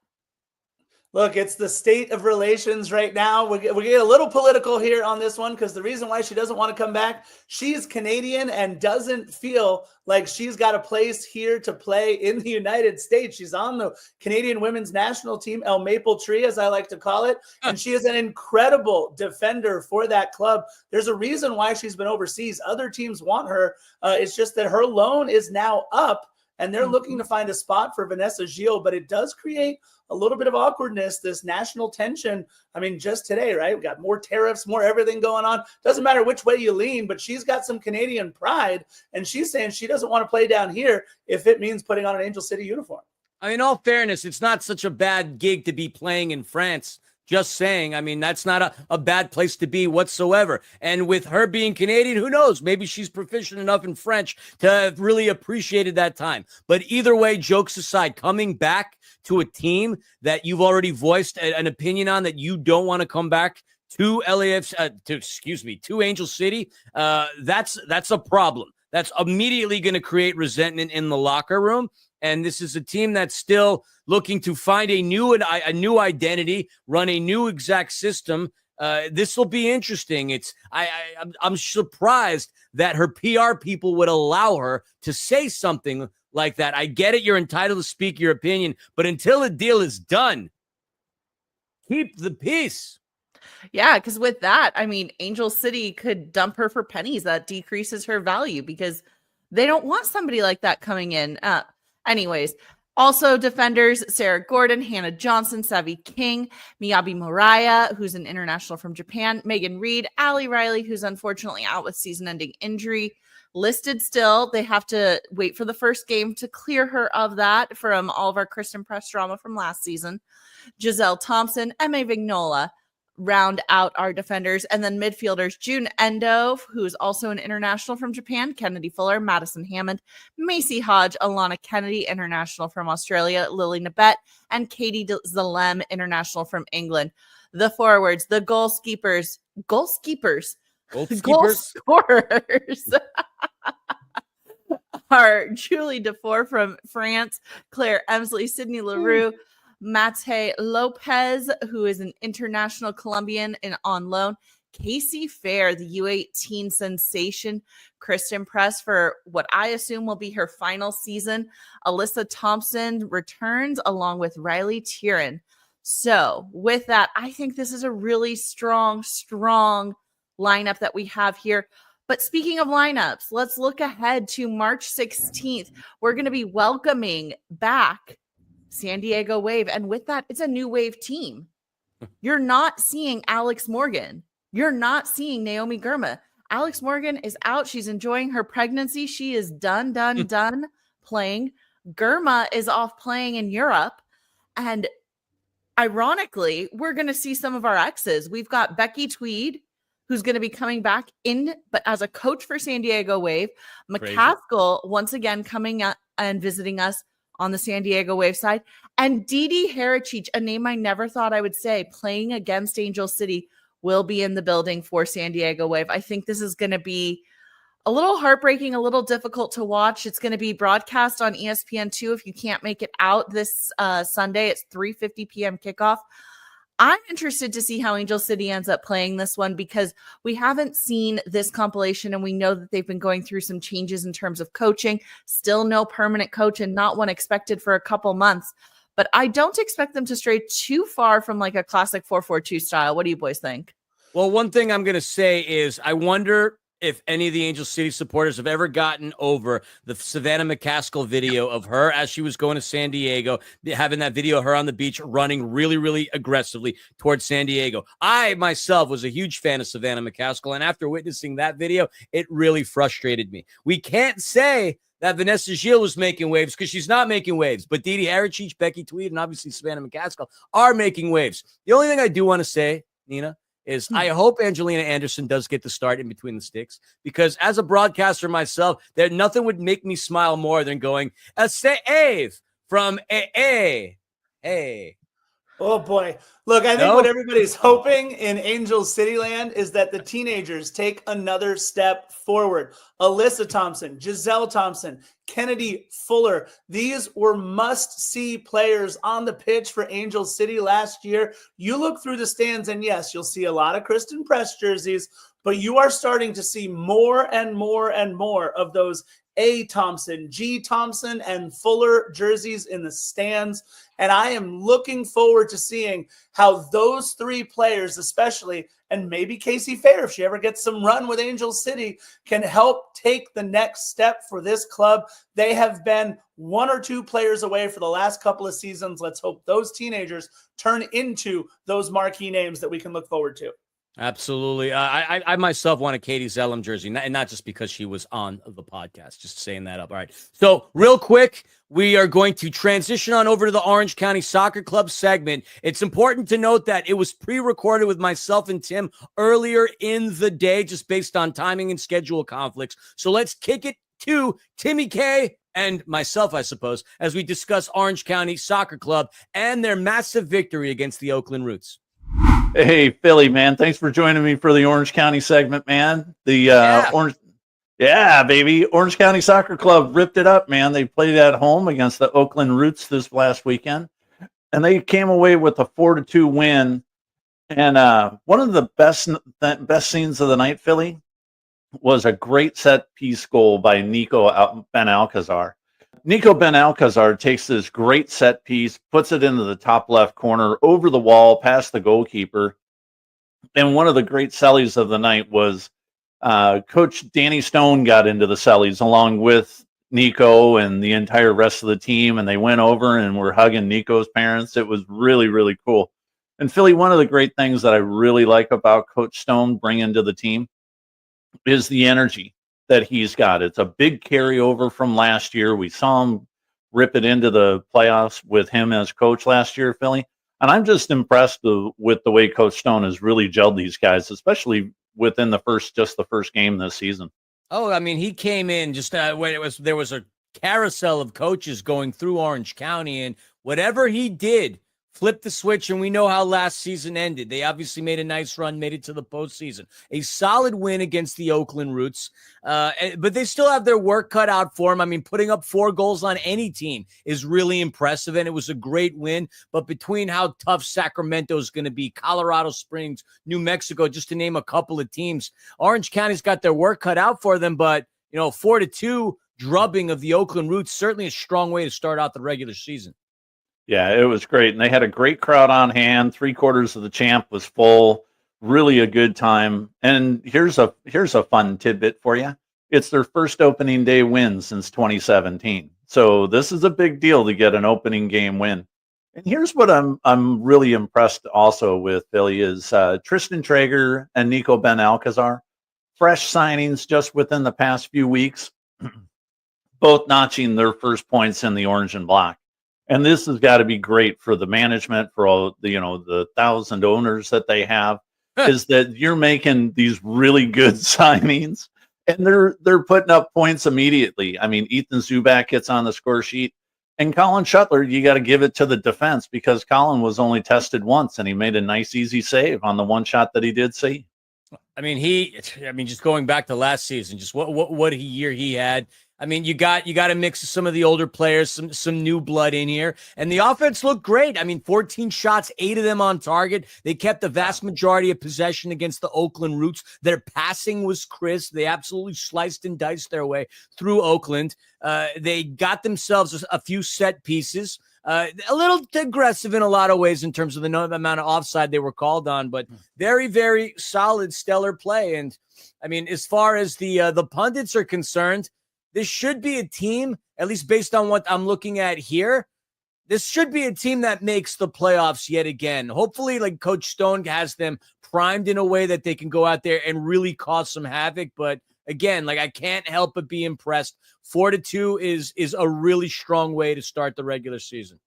[SPEAKER 2] Look, it's the state of relations right now. We get a little political here on this one because the reason why she doesn't want to come back, she's Canadian and doesn't feel like she's got a place here to play in the United States. She's on the Canadian women's national team, El Maple Tree, as I like to call it, and she is an incredible defender for that club. There's a reason why she's been overseas. Other teams want her. It's just that her loan is now up, and they're looking to find a spot for Vanessa Gilles, but it does create a little bit of awkwardness, this national tension. I mean, just today, right? We got more tariffs, more everything going on. Doesn't matter which way you lean, but she's got some Canadian pride, and she's saying she doesn't want to play down here if it means putting on an Angel City uniform.
[SPEAKER 1] I mean, in all fairness, it's not such a bad gig to be playing in France. Just saying. I mean, that's not a bad place to be whatsoever. And with her being Canadian, who knows? Maybe she's proficient enough in French to have really appreciated that time. But either way, jokes aside, coming back to a team that you've already voiced an opinion on that you don't want to come back to to Angel City, that's a problem. That's immediately going to create resentment in the locker room. And this is a team that's still looking to find a new identity, run a new exact system. This will be interesting. I'm surprised that her PR people would allow her to say something like that. I get it. You're entitled to speak your opinion, but until a deal is done, keep the peace.
[SPEAKER 5] Yeah, because with that, I mean, Angel City could dump her for pennies. That decreases her value because they don't want somebody like that coming in. Anyways, also defenders, Sarah Gordon, Hannah Johnson, Savi King, Miyabi Moriah, who's an international from Japan, Megan Reed, Allie Riley, who's unfortunately out with season-ending injury, listed still. They have to wait for the first game to clear her of that from all of our Kristen Press drama from last season. Giselle Thompson, Emma Vignola, round out our defenders. And then midfielders, June Endo, who's also an international from Japan, Kennedy Fuller, Madison Hammond, Macy Hodge, Alana Kennedy, international from Australia, Lily Nabet, and Katie Zalem, international from England. The forwards, the goal scorers are Julie Dufour from France, Claire Emsley, Sydney Leroux, Mate Lopez, who is an international Colombian and on loan, Casey Fair, the U18 sensation, Kristen Press for what I assume will be her final season. Alyssa Thompson returns along with Riley Tieran. So with that, I think this is a really strong lineup that we have here. But speaking of lineups, let's look ahead to March 16th. We're going to be welcoming back San Diego Wave. And with that, it's a new Wave team. You're not seeing Alex Morgan. You're not seeing Naomi Girma. Alex Morgan is out. She's enjoying her pregnancy. She is done playing. Girma is off playing in Europe. And ironically, we're going to see some of our exes. We've got Becky Tweed, who's going to be coming back in, but as a coach for San Diego Wave. McCaskill, once again, coming up and visiting us on the San Diego Wave side. And Didi Haricic, a name I never thought I would say, playing against Angel City, will be in the building for San Diego Wave. I think this is going to be a little heartbreaking, a little difficult to watch. It's going to be broadcast on ESPN2 if you can't make it out this Sunday. It's 3:50 p.m. kickoff. I'm interested to see how Angel City ends up playing this one because we haven't seen this compilation and we know that they've been going through some changes in terms of coaching. Still no permanent coach and not one expected for a couple months. But I don't expect them to stray too far from like a classic 4-4-2 style. What do you boys think?
[SPEAKER 1] Well, one thing I'm going to say is I wonder if any of the Angel City supporters have ever gotten over the Savannah McCaskill video of her as she was going to San Diego, having that video of her on the beach running really, really aggressively towards San Diego. I myself was a huge fan of Savannah McCaskill, and after witnessing that video, it really frustrated me. We can't say that Vanessa Gilles was making waves because she's not making waves, but Didi Haricic, Becky Tweed, and obviously Savannah McCaskill are making waves. The only thing I do want to say, Nina, is I hope Angelina Anderson does get the start in between the sticks, because as a broadcaster myself, nothing would make me smile more than going, a save from A.
[SPEAKER 2] Oh boy. Look, I think what everybody's hoping in Angel City land is that the teenagers take another step forward. Alyssa Thompson, Giselle Thompson, Kennedy Fuller. These were must-see players on the pitch for Angel City last year. You look through the stands and yes, you'll see a lot of Kristen Press jerseys, but you are starting to see more and more and more of those A. Thompson, G. Thompson, and Fuller jerseys in the stands. And I am looking forward to seeing how those three players, especially, and maybe Casey Fair, if she ever gets some run with Angel City, can help take the next step for this club. They have been one or two players away for the last couple of seasons. Let's hope those teenagers turn into those marquee names that we can look forward to.
[SPEAKER 1] Absolutely. I myself want a Katie Zellum jersey, and not just because she was on the podcast, just saying that up. All right. So real quick, we are going to transition on over to the Orange County Soccer Club segment. It's important to note that it was pre-recorded with myself and Tim earlier in the day, just based on timing and schedule conflicts. So let's kick it to Timmy K and myself, I suppose, as we discuss Orange County Soccer Club and their massive victory against the Oakland Roots.
[SPEAKER 4] Hey, Philly, man. Thanks for joining me for the Orange County segment, man. Orange County Soccer Club ripped it up, man. They played at home against the Oakland Roots this last weekend, and they came away with a 4-2 win. And one of the best scenes of the night, Philly, was a great set piece goal by Nico Ben Alcazar. Nico Ben Alcazar takes this great set piece, puts it into the top left corner, over the wall, past the goalkeeper. And one of the great sellies of the night was Coach Danny Stone got into the sellies along with Nico and the entire rest of the team, and they went over and were hugging Nico's parents. It was really, really cool. And Philly, one of the great things that I really like about Coach Stone bringing to the team is the energy that he's got. It's a big carryover from last year. We saw him rip it into the playoffs with him as coach last year, Philly. And I'm just impressed with the way Coach Stone has really gelled these guys, especially within the first game this season.
[SPEAKER 1] Oh, I mean, he came in just when there was a carousel of coaches going through Orange County, and whatever he did, flipped the switch, and we know how last season ended. They obviously made a nice run, made it to the postseason. A solid win against the Oakland Roots, but they still have their work cut out for them. I mean, putting up 4 goals on any team is really impressive, and it was a great win. But between how tough Sacramento is going to be, Colorado Springs, New Mexico, just to name a couple of teams, Orange County's got their work cut out for them. But, 4-2 drubbing of the Oakland Roots, certainly a strong way to start out the regular season.
[SPEAKER 4] Yeah, it was great. And they had a great crowd on hand. 3/4 of the champ was full. Really a good time. And here's a fun tidbit for you. It's their first opening day win since 2017. So this is a big deal to get an opening game win. And here's what I'm really impressed also with, Philly, is Tristan Traeger and Nico Ben Alcazar. Fresh signings just within the past few weeks, both notching their first points in the orange and black. And this has got to be great for the management, for all the 1,000 owners that they have, is that you're making these really good signings and they're putting up points immediately. I mean, Ethan Zubak gets on the score sheet. And Colin Shuttler, you got to give it to the defense because Colin was only tested once and he made a nice, easy save on the one shot that he did see.
[SPEAKER 1] I mean, just going back to last season, just what a year he had. I mean, you got to mix some of the older players, some new blood in here, and the offense looked great. I mean, 14 shots, 8 of them on target. They kept the vast majority of possession against the Oakland Roots. Their passing was crisp. They absolutely sliced and diced their way through Oakland. They got themselves a few set pieces. A little aggressive in a lot of ways in terms of the amount of offside they were called on, but very, very solid, stellar play. And I mean, as far as the pundits are concerned, this should be a team, at least based on what I'm looking at here. This should be a team that makes the playoffs yet again. Hopefully, like Coach Stone has them primed in a way that they can go out there and really cause some havoc. But again, like I can't help but be impressed. 4-2 is a really strong way to start the regular season.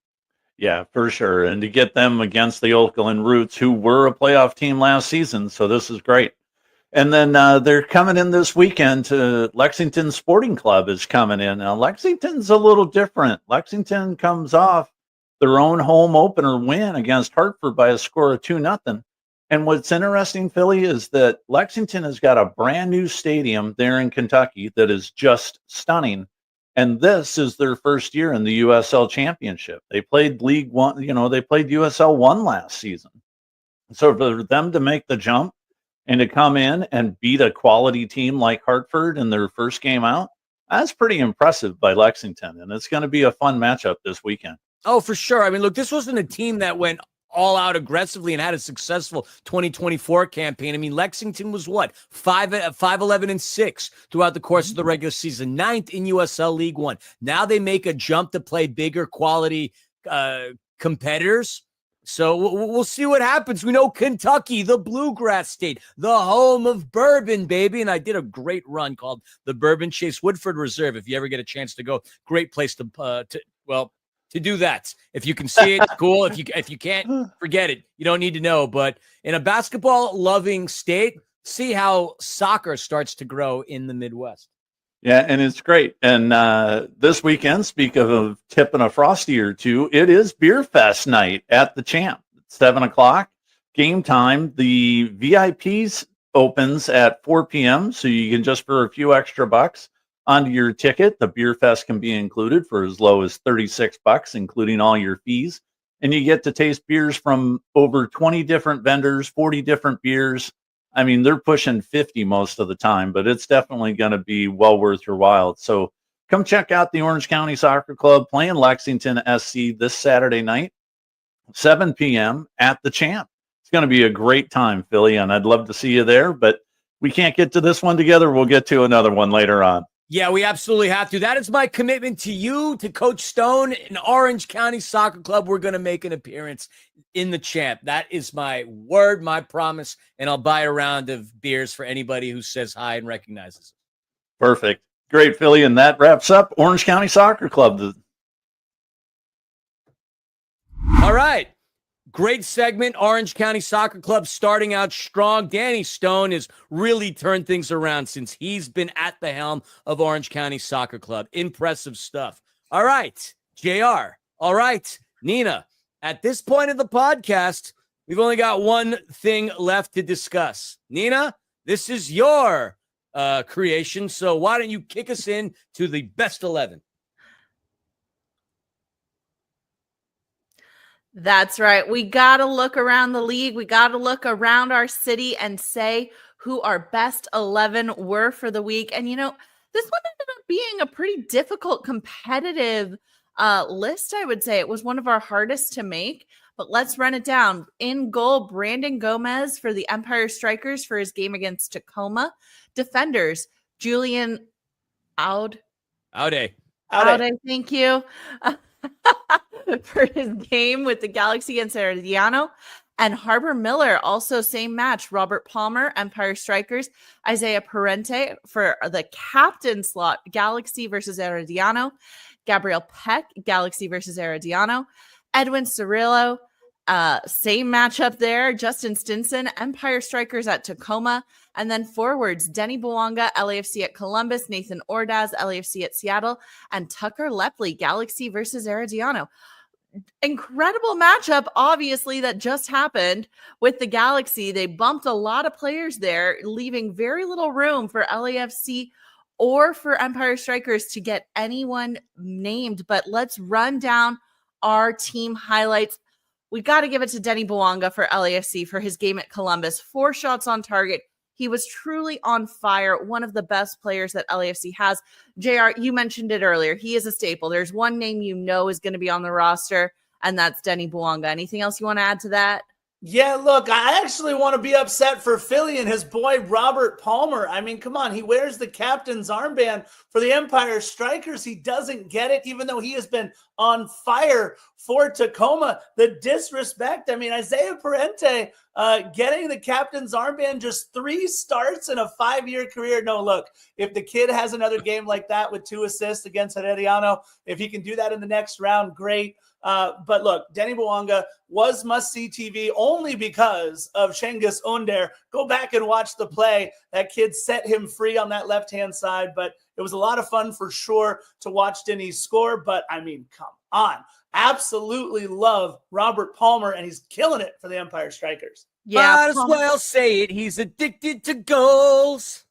[SPEAKER 4] Yeah, for sure. And to get them against the Oakland Roots, who were a playoff team last season. So this is great. And then they're coming in this weekend to Lexington Sporting Club is coming in. Now, Lexington's a little different. Lexington comes off their own home opener win against Hartford by a score of 2-0. And what's interesting, Philly, is that Lexington has got a brand new stadium there in Kentucky that is just stunning. And this is their first year in the USL Championship. They played League One, they played USL 1 last season. So for them to make the jump and to come in and beat a quality team like Hartford in their first game out, that's pretty impressive by Lexington. And it's going to be a fun matchup this weekend.
[SPEAKER 1] Oh, for sure. I mean, look, this wasn't a team that went all out aggressively and had a successful 2024 campaign. I mean, Lexington was what? 5-11-6 throughout the course of the regular season, 9th in USL League One. Now they make a jump to play bigger quality competitors. So we'll see what happens. We know Kentucky, the bluegrass state, the home of bourbon, baby. And I did a great run called the Bourbon Chase Woodford Reserve. If you ever get a chance to go, great place to do that. If you can see it, cool. If you can't, forget it. You don't need to know. But in a basketball-loving state, see how soccer starts to grow in the Midwest.
[SPEAKER 4] Yeah, and it's great. And this weekend, speak of tipping a frosty or two, it is Beer Fest night at the Champ. 7 o'clock, game time. The VIPs opens at 4 p.m., so you can just for a few extra bucks onto your ticket. The Beer Fest can be included for as low as $36, including all your fees. And you get to taste beers from over 20 different vendors, 40 different beers. I mean, they're pushing 50 most of the time, but it's definitely going to be well worth your while. So come check out the Orange County Soccer Club playing Lexington SC this Saturday night, 7 p.m. at the Champ. It's going to be a great time, Philly, and I'd love to see you there, but we can't get to this one together. We'll get to another one later on.
[SPEAKER 1] Yeah, we absolutely have to. That is my commitment to you, to Coach Stone, and Orange County Soccer Club. We're going to make an appearance in the Champ. That is my word, my promise, and I'll buy a round of beers for anybody who says hi and recognizes it.
[SPEAKER 4] Perfect. Great, Philly, and that wraps up Orange County Soccer Club.
[SPEAKER 1] All right. Great segment. Orange County Soccer Club starting out strong. Danny Stone has really turned things around since he's been at the helm of Orange County Soccer Club. Impressive stuff. All right, JR. All right, Nina. At this point of the podcast, we've only got one thing left to discuss. Nina, this is your creation, so why don't you kick us in to the best 11?
[SPEAKER 5] That's right. We got to look around the league. We got to look around our city and say who our best 11 were for the week. And, this one ended up being a pretty difficult, competitive list, I would say. It was one of our hardest to make, but let's run it down. In goal, Brandon Gomez for the Empire Strykers for his game against Tacoma. Defenders, Julian Aude, thank you. For his game with the Galaxy against Herediano. And Harbor Miller, also same match. Robert Palmer, Empire Strikers. Isaiah Parente for the captain slot, Galaxy versus Herediano. Gabriel Peck, Galaxy versus Herediano. Edwin Cirillo, Same matchup there. Justin Stinson, Empire Strykers at Tacoma. And then forwards, Denny Bouanga, LAFC at Columbus, Nathan Ordaz, LAFC at Seattle, and Tucker Lepley, Galaxy versus Herediano. Incredible matchup, obviously, that just happened with the Galaxy. They bumped a lot of players there, leaving very little room for LAFC or for Empire Strykers to get anyone named. But let's run down our team highlights. We got to give it to Denny Bouanga for LAFC for his game at Columbus. 4 shots on target. He was truly on fire, one of the best players that LAFC has. JR, you mentioned it earlier. He is a staple. There's one name you know is going to be on the roster, and that's Denny Bouanga. Anything else you want to add to that?
[SPEAKER 2] Yeah, look, I actually want to be upset for Philly and his boy Robert Palmer. I mean, come on, he wears the captain's armband for the Empire Strykers. He doesn't get it, even though he has been on fire for Tacoma. The disrespect. I mean, Isaiah Parente getting the captain's armband, just 3 starts in a 5-year career. No, look, if the kid has another game like that with 2 assists against Herediano, if he can do that in the next round, great. But look, Denny Bouanga was must-see TV only because of Cengiz Under. Go back and watch the play. That kid set him free on that left-hand side, but it was a lot of fun for sure to watch Denny score. But, I mean, come on. Absolutely love Robert Palmer, and he's killing it for the Empire Strykers.
[SPEAKER 5] Yeah,
[SPEAKER 1] Might as well say it. He's addicted to goals.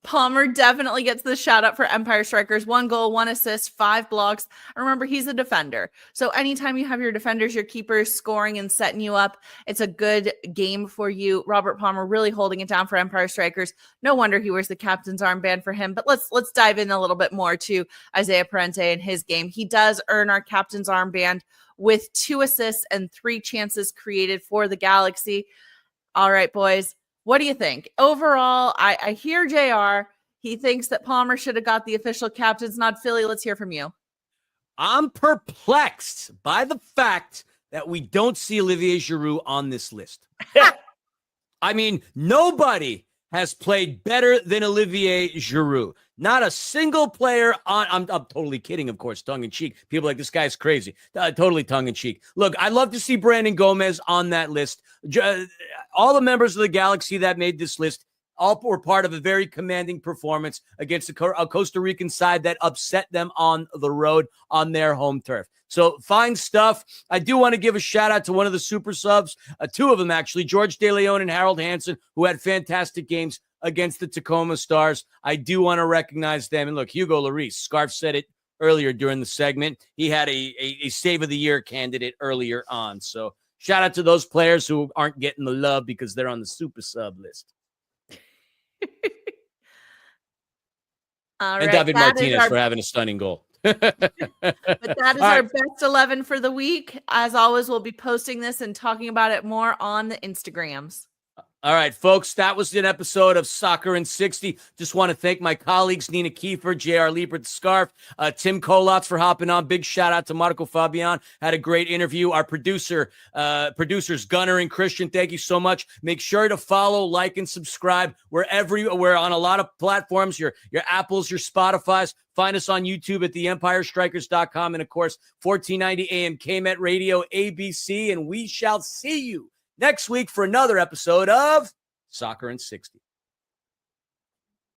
[SPEAKER 5] Palmer definitely gets the shout out for Empire Strykers. 1 goal, 1 assist, 5 blocks. And remember, he's a defender. So anytime you have your defenders, your keepers scoring and setting you up, it's a good game for you. Robert Palmer really holding it down for Empire Strykers. No wonder he wears the captain's armband for him. But let's dive in a little bit more to Isaiah Parente and his game. He does earn our captain's armband with 2 assists and 3 chances created for the Galaxy. All right, boys. What do you think? Overall, I hear JR. He thinks that Palmer should have got the official captain's nod. Philly, let's hear from you.
[SPEAKER 1] I'm perplexed by the fact that we don't see Olivier Giroud on this list. I mean, nobody has played better than Olivier Giroud. Not a single player on. I'm totally kidding, of course, tongue in cheek. People like, this guy's crazy. Totally tongue in cheek. Look, I'd love to see Brandon Gomez on that list. All the members of the Galaxy that made this list all were part of a very commanding performance against a Costa Rican side that upset them on the road on their home turf. So fine stuff. I do want to give a shout out to one of the super subs, 2 of them actually, George De Leon and Harold Hansen, who had fantastic games against the Tacoma Stars. I do want to recognize them. And look, Hugo Lloris, Scarf said it earlier during the segment. He had a Save of the Year candidate earlier on. So shout out to those players who aren't getting the love because they're on the super sub list.
[SPEAKER 5] All
[SPEAKER 1] and
[SPEAKER 5] right,
[SPEAKER 1] David Martinez for having a stunning goal.
[SPEAKER 5] But that is our best 11 for the week. As always, we'll be posting this and talking about it more on the Instagrams.
[SPEAKER 1] All right, folks, that was an episode of Soccer in 60. Just want to thank my colleagues, Nina Kiefer, J.R. Liebert, the Scarf, Tim Kolotz for hopping on. Big shout out to Marco Fabián. Had a great interview. Our producers, Gunnar and Christian, thank you so much. Make sure to follow, like, and subscribe. We're on a lot of platforms, your Apples, your Spotifys. Find us on YouTube at theempirestrikers.com and, of course, 1490 AM KMET Radio, ABC, and we shall see you next week for another episode of Soccer in 60.